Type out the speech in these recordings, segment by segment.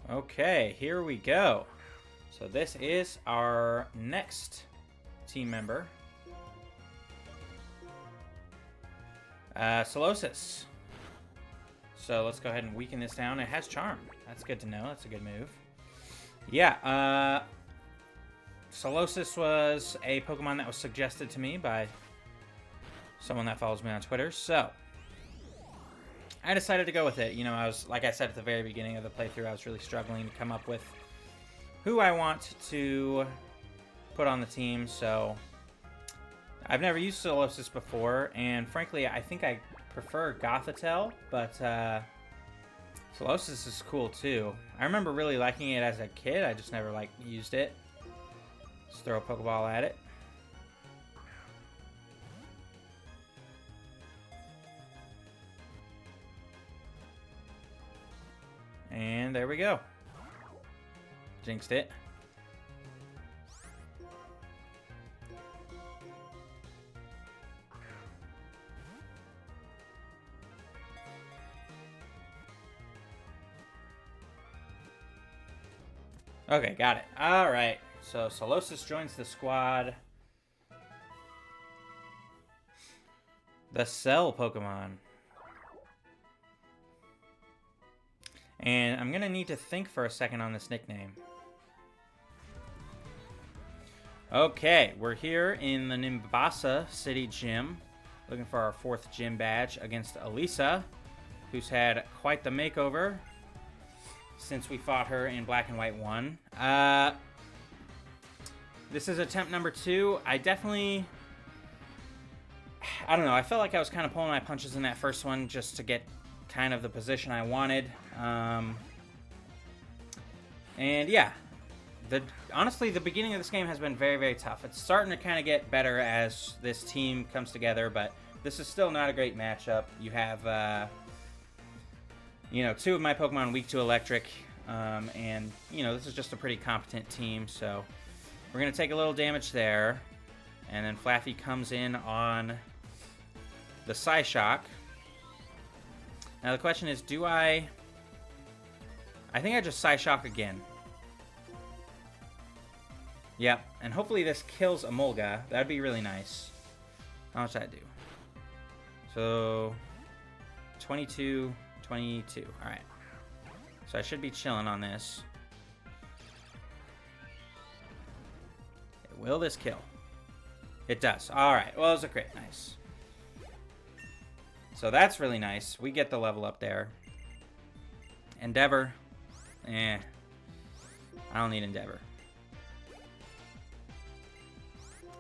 Okay, here we go. So this is our next team member. Solosis. So let's go ahead and weaken this down. It has Charm. That's good to know. That's a good move. Yeah, Solosis was a Pokemon that was suggested to me by someone that follows me on Twitter. So I decided to go with it. You know, like I said at the very beginning of the playthrough, I was really struggling to come up with who I want to put on the team. So I've never used Solosis before, and frankly, I think I prefer Gothitelle, but Solosis is cool too. I remember really liking it as a kid. I just never used it. Let's throw a Pokeball at it. And there we go. Jinxed it. Okay, got it. Alright, so Solosis joins the squad. The Cell Pokemon. And I'm going to need to think for a second on this nickname. Okay, we're here in the Nimbasa City Gym, looking for our 4th gym badge against Elisa, who's had quite the makeover since we fought her in Black and White 1. This is attempt number 2. I don't know, I felt like I was kind of pulling my punches in that first one just to get kind of the position I wanted. And yeah, honestly, the beginning of this game has been very, very tough. It's starting to kind of get better as this team comes together, but this is still not a great matchup. You have, you know, 2 of my Pokemon weak to electric, and, you know, this is just a pretty competent team, so we're going to take a little damage there, and then Flaffy comes in on the Psyshock. Now the question is, I think I just Psyshock again. Yep, and hopefully this kills Emolga. That'd be really nice. How much that do? So, 22, 22. Alright. So I should be chilling on this. Will this kill? It does. Alright, well, it was a crit. Nice. So that's really nice. We get the level up there. Endeavor. I don't need Endeavor.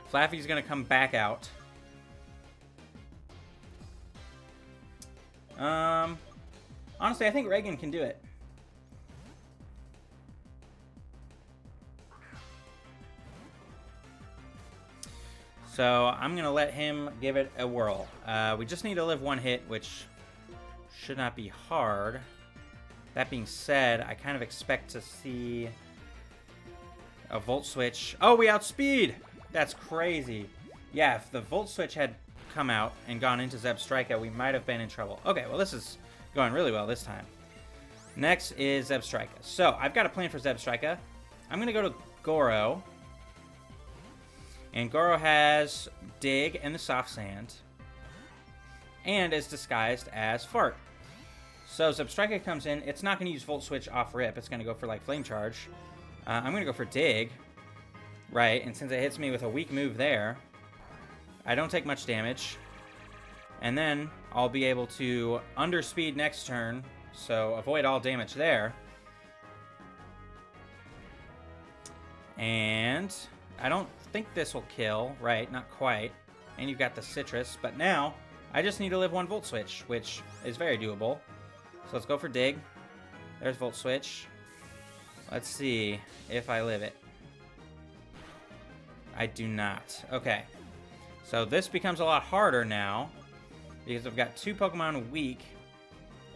Flaffy's going to come back out. Honestly, I think Reagan can do it. So I'm going to let him give it a whirl. We just need to live 1 hit, which should not be hard. That being said, I kind of expect to see a Volt Switch. Oh, we outspeed! That's crazy. Yeah, if the Volt Switch had come out and gone into Zebstrika, we might have been in trouble. Okay, well, this is going really well this time. Next is Zebstrika. So, I've got a plan for Zebstrika. I'm going to go to Goro. And Goro has Dig and the Soft Sand. And is disguised as Fart. So, Zebstrika comes in. It's not going to use Volt Switch off rip. It's going to go for, Flame Charge. I'm going to go for Dig. Right, and since it hits me with a weak move there, I don't take much damage. And then I'll be able to underspeed next turn, so avoid all damage there. And I don't think this will kill. Right, not quite. And you've got the Citrus, but now I just need to live 1 Volt Switch, which is very doable. So let's go for Dig. There's Volt Switch. Let's see if I live it. I do not. Okay. So this becomes a lot harder now because I've got 2 Pokemon weak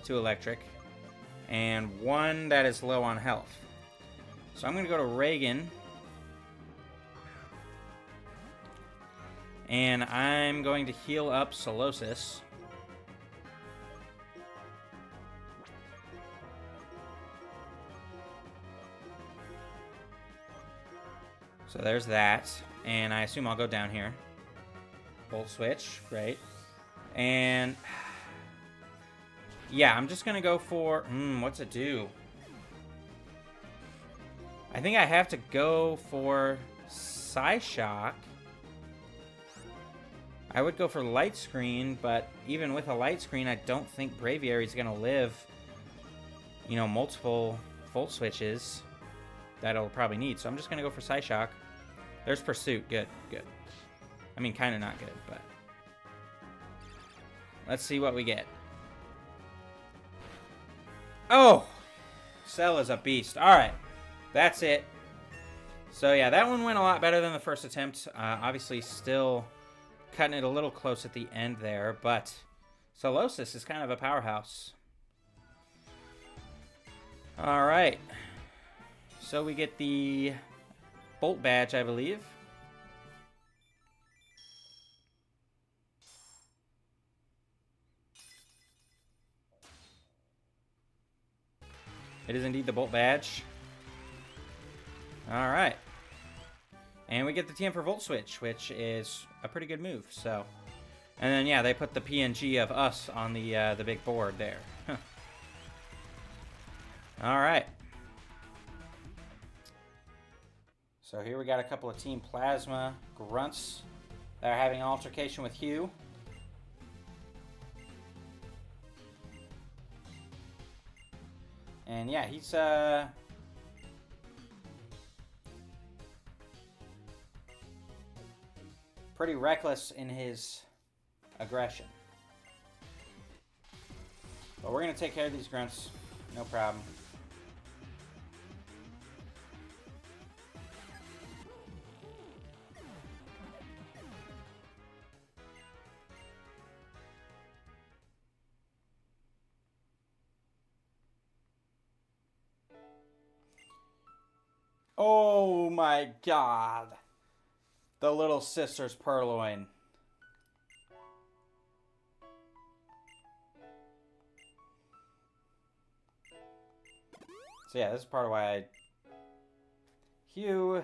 to electric and 1 that is low on health. So I'm going to go to Reagan. And I'm going to heal up Solosis. So there's that. And I assume I'll go down here. Volt switch. Great. And... yeah, I'm just going to go for... what's it do? I think I have to go for Psyshock. I would go for Light Screen, but even with a Light Screen, I don't think Braviary's going to live, you know, multiple Volt Switches that it'll probably need. So I'm just going to go for Psyshock. There's Pursuit. Good, good. I mean, kind of not good, but... let's see what we get. Oh! Cell is a beast. Alright. That's it. So yeah, that one went a lot better than the first attempt. Obviously still cutting it a little close at the end there, but Solosis is kind of a powerhouse. Alright. So we get the Bolt badge, I believe. It is indeed the Bolt badge. Alright. And we get the TM for Volt Switch, which is a pretty good move, so. And then, yeah, they put the PNG of us on the big board there. Alright. So here we got a couple of Team Plasma grunts that are having an altercation with Hugh. And yeah, he's pretty reckless in his aggression. But we're going to take care of these grunts. No problem. Oh my god. The little sister's purloin. So yeah, this is part of why Hugh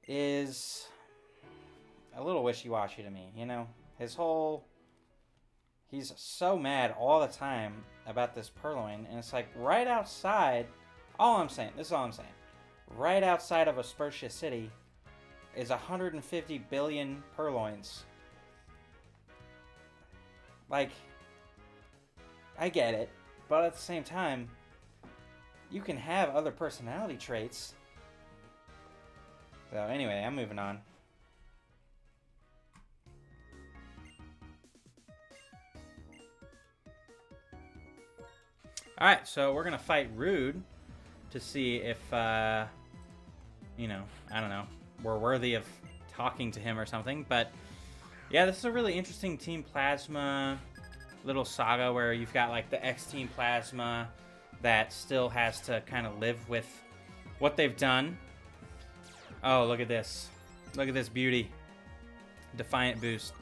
is a little wishy-washy to me, you know? His whole... he's so mad all the time about this purloin, and it's like right outside... all I'm saying, this is all I'm saying. Right outside of Aspertia City is 150 billion purloins. Like, I get it, but at the same time, you can have other personality traits. So anyway, I'm moving on. Alright, so we're going to fight Rude to see if, you know, I don't know, we're worthy of talking to him or something. But yeah, this is a really interesting Team Plasma little saga where you've got like the X-Team Plasma that still has to kind of live with what they've done. Oh, look at this. Look at this beauty. Defiant boost.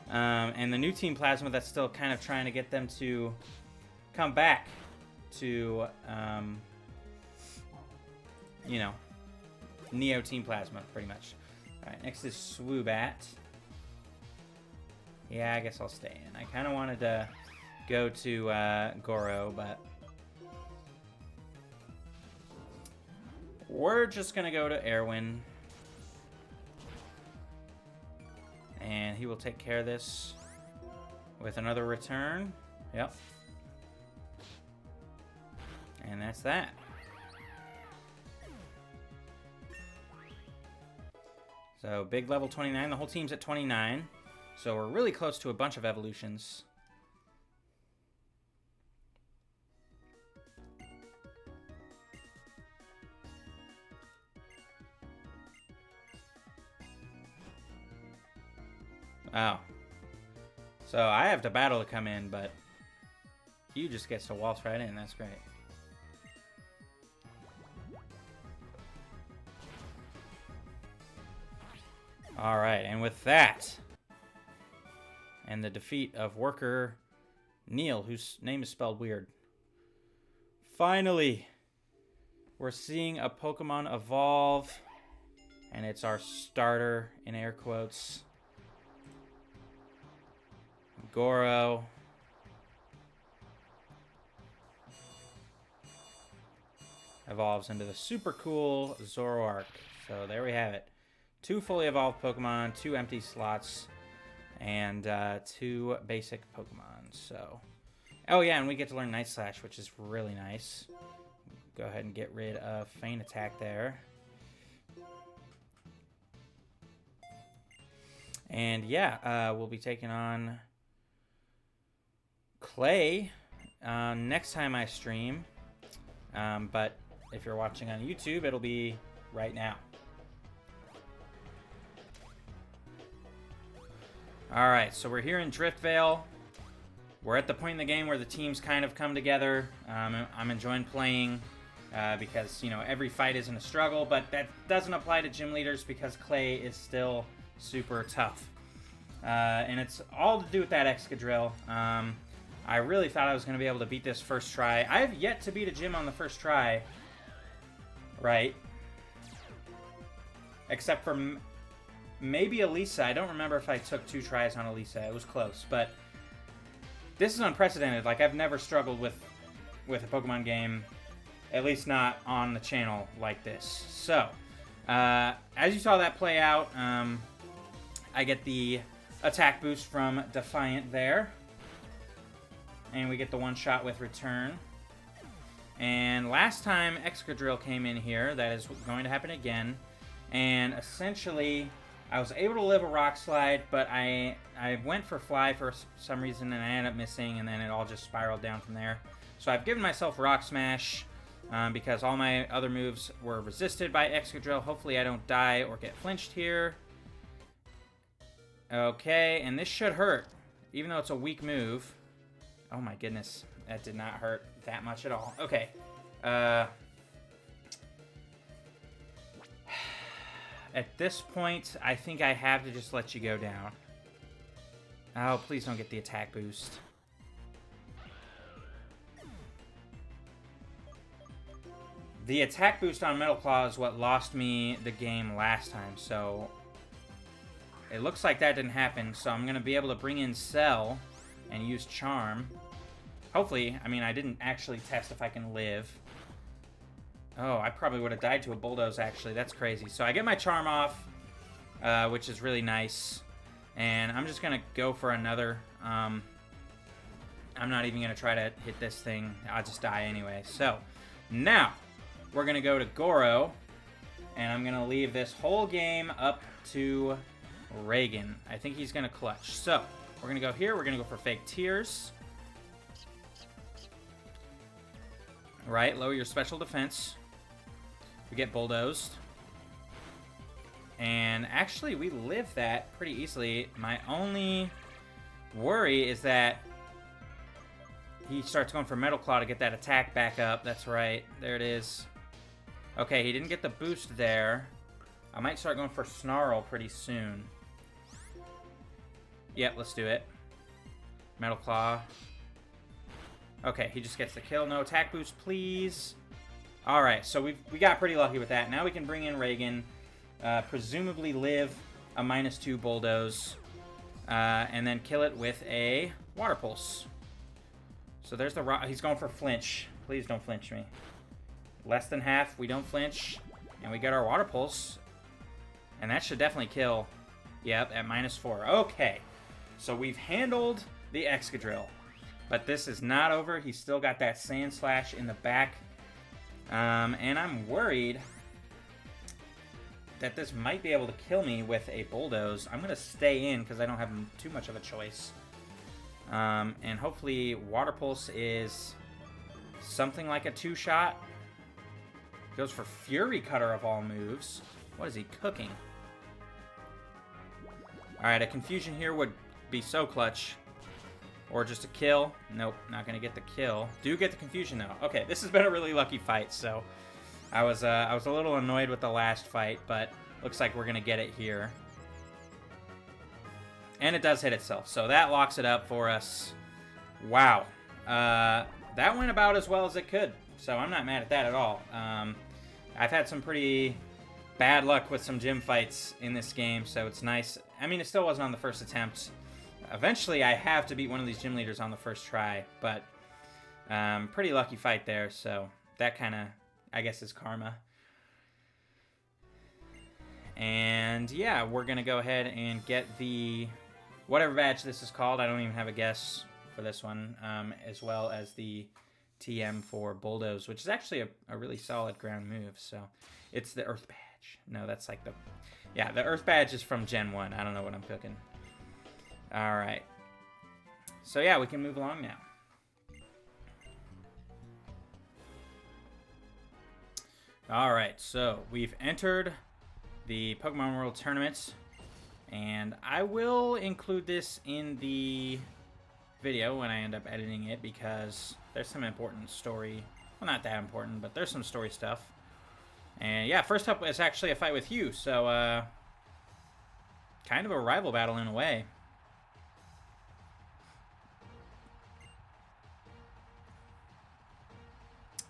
And the new Team Plasma that's still kind of trying to get them to come back to, you know, Neo Team Plasma, pretty much. Alright, next is Swoobat. Yeah, I guess I'll stay in. I kind of wanted to go to Goro, but we're just going to go to Erwin. And he will take care of this with another return. Yep. And that's that. So, big level 29. The whole team's at 29. So, we're really close to a bunch of evolutions. Wow. So, I have to battle to come in, but Hugh just gets to waltz right in. That's great. Alright, and with that, and the defeat of worker Neil, whose name is spelled weird. Finally, we're seeing a Pokemon evolve. And it's our starter, in air quotes. Goro. Evolves into the super cool Zoroark. So there we have it. 2 fully evolved Pokemon, 2 empty slots, and 2 basic Pokemon. So, oh yeah, and we get to learn Night Slash, which is really nice. Go ahead and get rid of Feint Attack there. And yeah, we'll be taking on Clay next time I stream. But if you're watching on YouTube, it'll be right now. Alright, so we're here in Driftvale. We're at the point in the game where the teams kind of come together. I'm enjoying playing because, you know, every fight isn't a struggle, but that doesn't apply to gym leaders because Clay is still super tough. And it's all to do with that Excadrill. I really thought I was going to be able to beat this first try. I have yet to beat a gym on the first try. Right. Except for maybe Elisa. I don't remember if I took 2 tries on Elisa. It was close. But this is unprecedented. Like, I've never struggled with a Pokemon game. At least not on the channel like this. So, as you saw that play out, I get the attack boost from Defiant there. And we get the one-shot with Return. And last time Excadrill came in here, that is going to happen again. And essentially, I was able to live a Rock Slide, but I went for Fly for some reason, and I ended up missing, and then it all just spiraled down from there. So I've given myself Rock Smash, because all my other moves were resisted by Excadrill. Hopefully I don't die or get flinched here. Okay, and this should hurt, even though it's a weak move. Oh my goodness, that did not hurt that much at all. Okay. At this point, I think I have to just let you go down. Oh, please don't get the attack boost. The attack boost on Metal Claw is what lost me the game last time, so it looks like that didn't happen, so I'm going to be able to bring in Cell and use Charm. Hopefully, I mean, I didn't actually test if I can live. Oh, I probably would have died to a Bulldoze, actually. That's crazy. So I get my Charm off, which is really nice. And I'm just going to go for another. I'm not even going to try to hit this thing. I'll just die anyway. So, now, we're going to go to Goro. And I'm going to leave this whole game up to Reagan. I think he's going to clutch. So, we're going to go here. We're going to go for Fake Tears. Right, lower your special defense. We get bulldozed. And actually, we live that pretty easily. My only worry is that he starts going for Metal Claw to get that attack back up. That's right. There it is. Okay, he didn't get the boost there. I might start going for Snarl pretty soon. Yep, let's do it. Metal Claw. Okay, he just gets the kill. No attack boost, please. Alright, so we got pretty lucky with that. Now we can bring in Reagan. Presumably live a -2 Bulldoze. And then kill it with a Water Pulse. So there's the rock. He's going for flinch. Please don't flinch me. Less than half, we don't flinch. And we get our Water Pulse. And that should definitely kill. Yep, at -4. Okay. So we've handled the Excadrill. But this is not over. He's still got that Sand Slash in the back. And I'm worried that this might be able to kill me with a Bulldoze. I'm going to stay in because I don't have too much of a choice. And hopefully Water Pulse is something like a 2-shot. Goes for Fury Cutter of all moves. What is he cooking? Alright, a Confusion here would be so clutch. Or just a kill. Nope, not going to get the kill. Do get the Confusion, though. Okay, this has been a really lucky fight, so I was a little annoyed with the last fight, but looks like we're going to get it here. And it does hit itself, so that locks it up for us. Wow. That went about as well as it could, so I'm not mad at that at all. I've had some pretty bad luck with some gym fights in this game, so it's nice. I mean, it still wasn't on the first attempt. Eventually, I have to beat one of these gym leaders on the first try, but pretty lucky fight there, so that kind of, I guess, is karma. And yeah, we're going to go ahead and get the, whatever badge this is called, I don't even have a guess for this one, as well as the TM for Bulldoze, which is actually a really solid ground move, so it's the Earth Badge. No, that's like the... Yeah, the Earth Badge is from Gen 1. I don't know what I'm cooking. Alright. So yeah, we can move along now. Alright, so we've entered the Pokemon World Tournament, and I will include this in the video when I end up editing it, because there's some important story... Well, not that important, but there's some story stuff. And yeah, first up is actually a fight with Hugh, so kind of a rival battle in a way.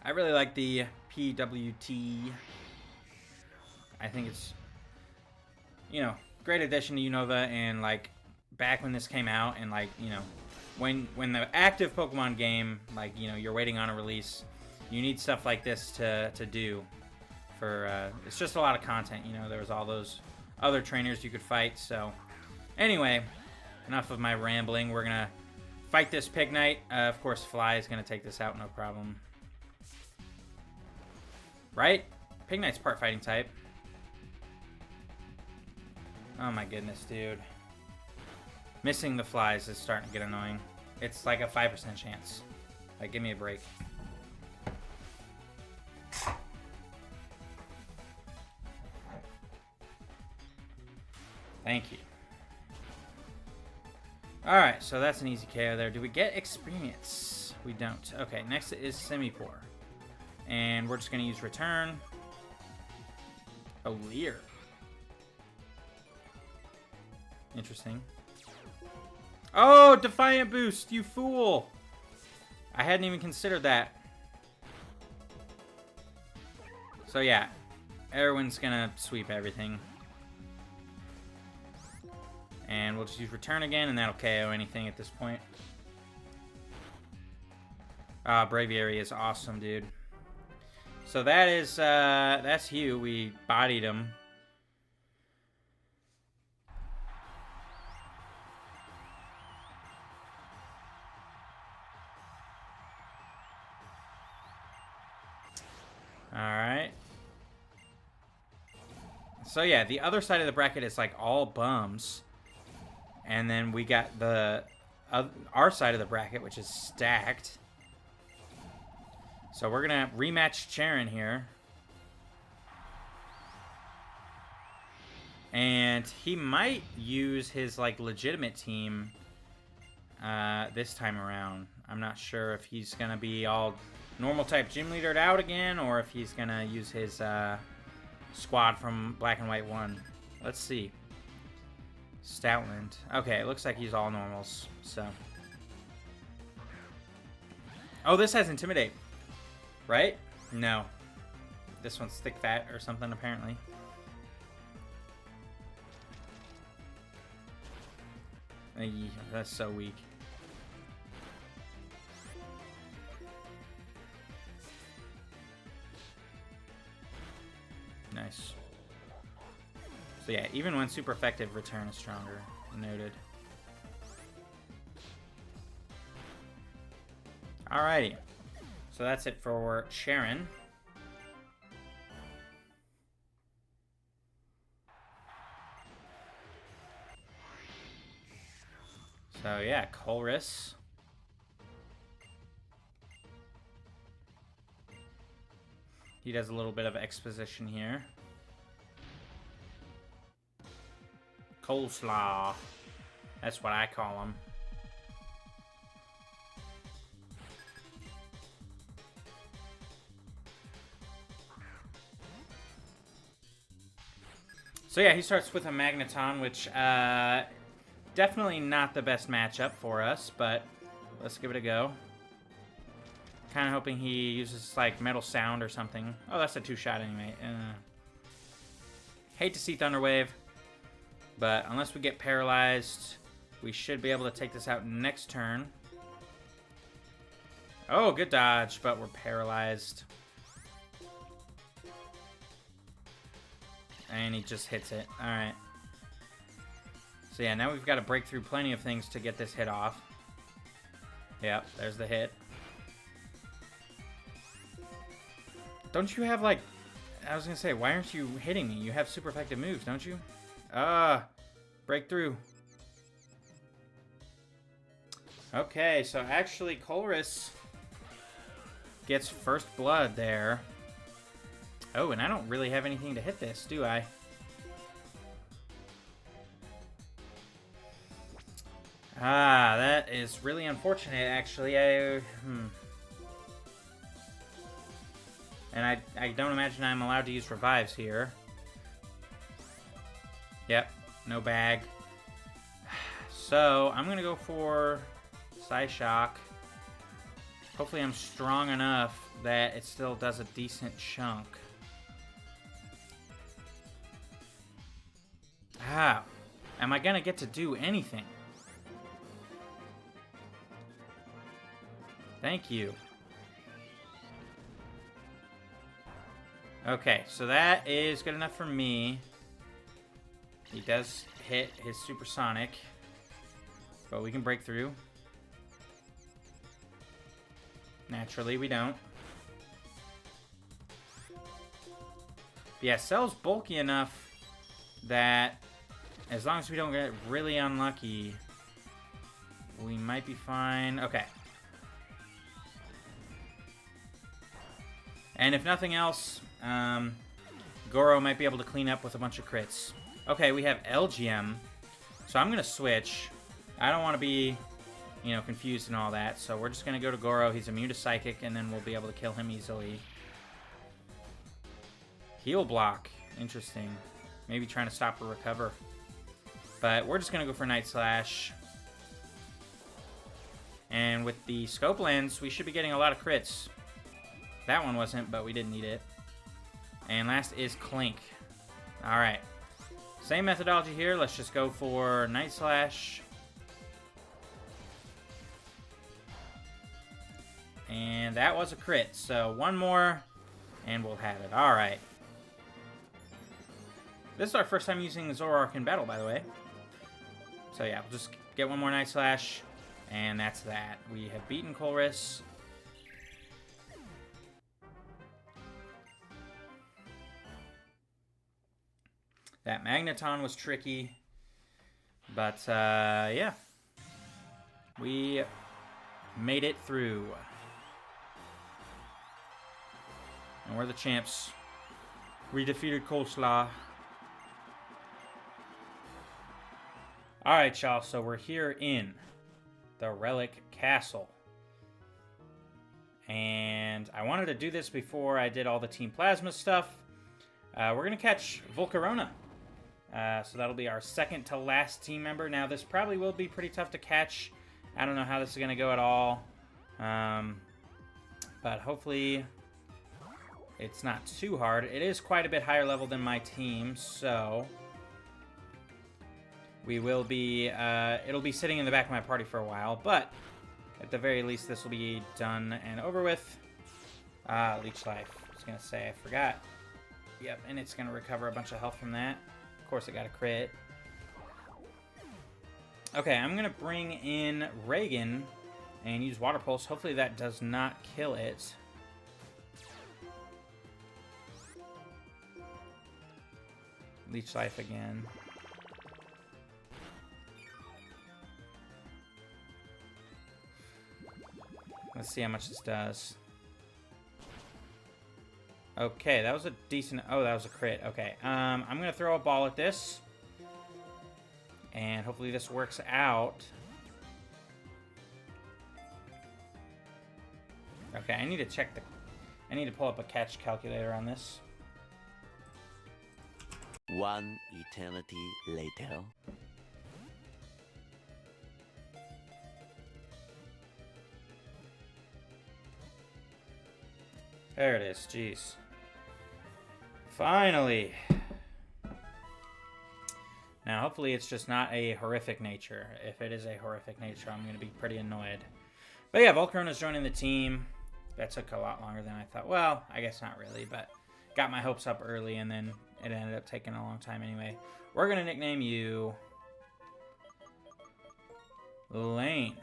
I really like the PWT. I think it's, you know, great addition to Unova, and like back when this came out, and like, you know, when the active Pokemon game, like, you know, you're waiting on a release, you need stuff like this to do. For it's just a lot of content, you know. There was all those other trainers you could fight. So anyway, enough of my rambling. We're gonna fight this Pignite. Of course, Fly is gonna take this out, no problem. Right? Pignite's part fighting type. Oh my goodness, dude. Missing the Flies is starting to get annoying. It's like a 5% chance. Like, give me a break. Thank you. Alright, so that's an easy KO there. Do we get experience? We don't. Okay, next is Simipour. And we're just going to use Return. Oh, Leer. Interesting. Oh, Defiant Boost, you fool! I hadn't even considered that. So yeah, Erwin's going to sweep everything. And we'll just use Return again, and that'll KO anything at this point. Braviary is awesome, dude. So that is, that's Hugh. We bodied him. Alright. So yeah, the other side of the bracket is like all bums. And then we got the our side of the bracket, which is stacked. So we're going to rematch Charon here. And he might use his like legitimate team this time around. I'm not sure if he's going to be all normal type gym leadered out again, or if he's going to use his squad from Black and White 1. Let's see. Stoutland. Okay, it looks like he's all normals, so. Oh, this has Intimidate, right? No. This one's Thick Fat or something, apparently. That's so weak. Nice. So yeah, even when super effective, Return is stronger. Noted. Alrighty. So that's it for Sharon. So yeah, Colress. He does a little bit of exposition here. Coleslaw. That's what I call him. So yeah, he starts with a Magneton, which definitely not the best matchup for us, but let's give it a go. kind of hoping he uses, like, Metal Sound or something. Oh, that's a 2-shot anyway. Hate to see Thunder Wave, but unless we get paralyzed, we should be able to take this out next turn. Oh, good dodge, but we're paralyzed. And he just hits it. Alright. So yeah, now we've got to break through plenty of things to get this hit off. Yep, there's the hit. Don't you have, like... I was going to say, why aren't you hitting me? You have super effective moves, don't you? Break through. Okay, so actually Colress gets first blood there. Oh, and I don't really have anything to hit this, do I? That is really unfortunate, actually. And I don't imagine I'm allowed to use revives here. Yep, no bag. So, I'm going to go for Psyshock. Hopefully I'm strong enough that it still does a decent chunk. Am I going to get to do anything? Thank you. Okay, so that is good enough for me. He does hit his supersonic, but we can break through. Naturally, we don't. But yeah, Cell's bulky enough that as long as we don't get really unlucky, we might be fine. Okay. And if nothing else, Goro might be able to clean up with a bunch of crits. Okay, we have LGM, so I'm going to switch. I don't want to be, you know, confused and all that, so we're just going to go to Goro. He's immune to Psychic, and then we'll be able to kill him easily. Heal block. Interesting. Maybe trying to stop or recover. But we're just going to go for Night Slash. And with the Scope Lens, we should be getting a lot of crits. That one wasn't, but we didn't need it. And last is Clink. Alright. Same methodology here. Let's just go for Night Slash. And that was a crit. So one more, and we'll have it. Alright. This is our first time using Zoroark in battle, by the way. So yeah, we'll just get one more Night Slash. And that's that. We have beaten Colress. That Magneton was tricky, but yeah, we made it through. And we're the champs. We defeated Coleslaw. Alright, y'all, so we're here in the Relic Castle. And I wanted to do this before I did all the Team Plasma stuff. We're going to catch Volcarona. So that'll be our second to last team member. Now, this probably will be pretty tough to catch. I don't know how this is going to go at all. But hopefully it's not too hard. It is quite a bit higher level than my team, so we will be, it'll be sitting in the back of my party for a while, but at the very least this will be done and over with. Leech Life. I was going to say, I forgot. Yep, and it's going to recover a bunch of health from that. Of course, I got a crit. Okay, I'm going to bring in Reagan and use Water Pulse. Hopefully that does not kill it. Leech Life again. Let's see how much this does. Okay, that was a decent... Oh, that was a crit. Okay, I'm going to throw a ball at this. And hopefully this works out. Okay, I need to check the... I need to pull up a catch calculator on this. One eternity later. There it is. Jeez. Finally. Now, hopefully it's just not a horrific nature. If it is a horrific nature, I'm going to be pretty annoyed. But yeah, Volcarona's joining the team. That took a lot longer than I thought. Well, I guess not really, but got my hopes up early, and then it ended up taking a long time anyway. We're going to nickname you Lane.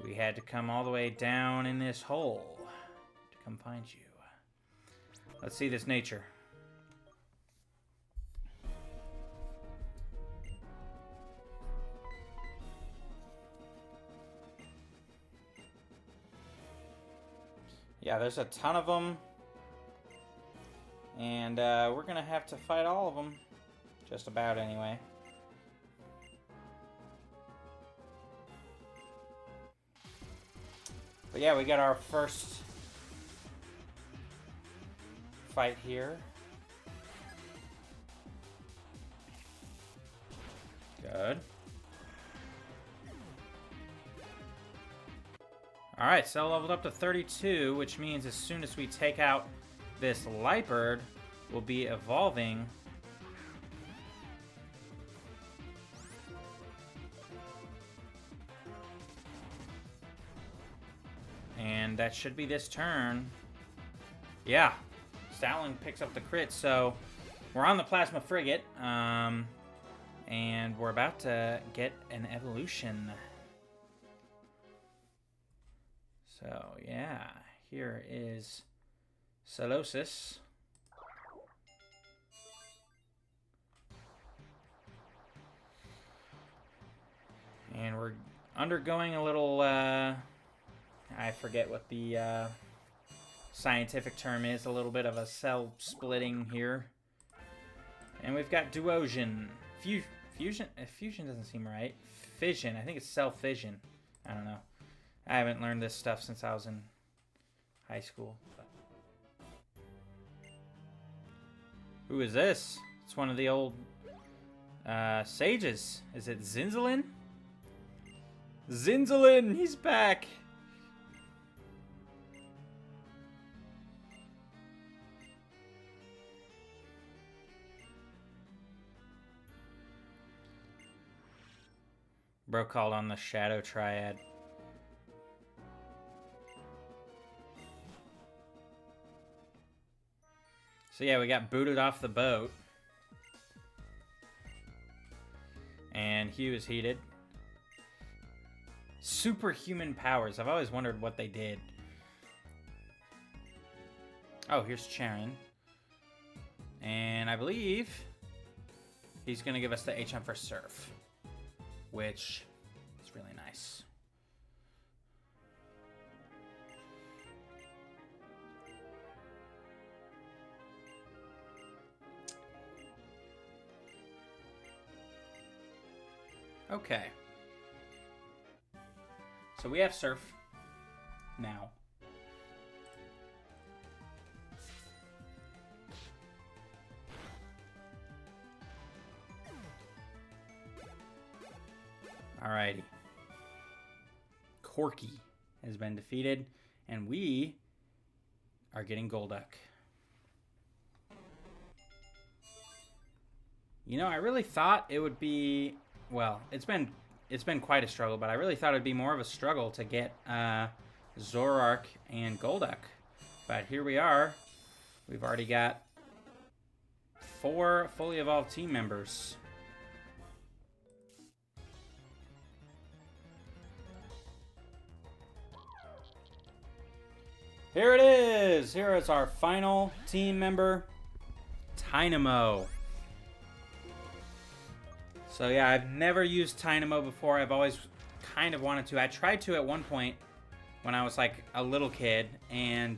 We had to come all the way down in this hole to come find you. Let's see this nature. Yeah, there's a ton of them. And we're going to have to fight all of them. Just about, anyway. But yeah, we got our first fight here. Good. Alright, Cell leveled up to 32, which means as soon as we take out this Lightbird, we'll be evolving and that should be this turn. Yeah, Stoutland picks up the crit, so we're on the Plasma Frigate, and we're about to get an evolution. So, yeah, here is Solosis. And we're undergoing a little, I forget what the scientific term is, a little bit of a cell splitting here. And we've got Duosion. Fusion doesn't seem right. Fission, I think it's cell fission. I don't know. I haven't learned this stuff since I was in high school. But. Who is this? It's one of the old sages. Is it Zinzalin? Zinzalin! He's back! Bro called on the Shadow Triad. So yeah, we got booted off the boat. And he was heated. Superhuman powers. I've always wondered what they did. Oh, here's Charon. And I believe he's going to give us the HM for Surf, which is really nice. Okay. So we have Surf now. Alrighty. Corky has been defeated, and we are getting Golduck. You know, I really thought it would be, well, it's been quite a struggle, but I really thought it'd be more of a struggle to get Zoroark and Golduck. But here we are. We've already got 4 fully evolved team members. Here it is! Here is our final team member, Tynamo. So yeah, I've never used Tynamo before. I've always kind of wanted to. I tried to at one point when I was like a little kid, and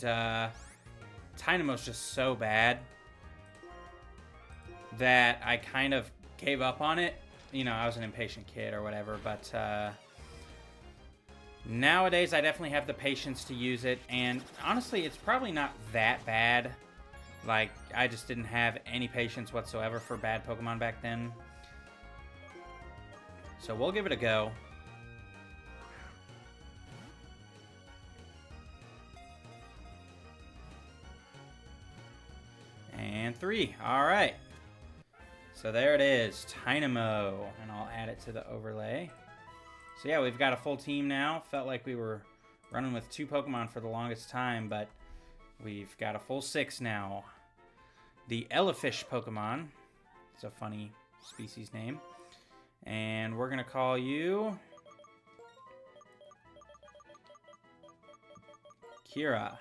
Tynamo's just so bad that I kind of gave up on it. You know, I was an impatient kid or whatever, but nowadays I definitely have the patience to use it, and honestly, it's probably not that bad. Like, I just didn't have any patience whatsoever for bad Pokemon back then. So we'll give it a go. And 3. All right. So there it is, Tynamo. And I'll add it to the overlay. So yeah, we've got a full team now. Felt like we were running with 2 Pokemon for the longest time, but we've got a full 6 now. The Elefish Pokemon. It's a funny species name. And we're going to call you Kira.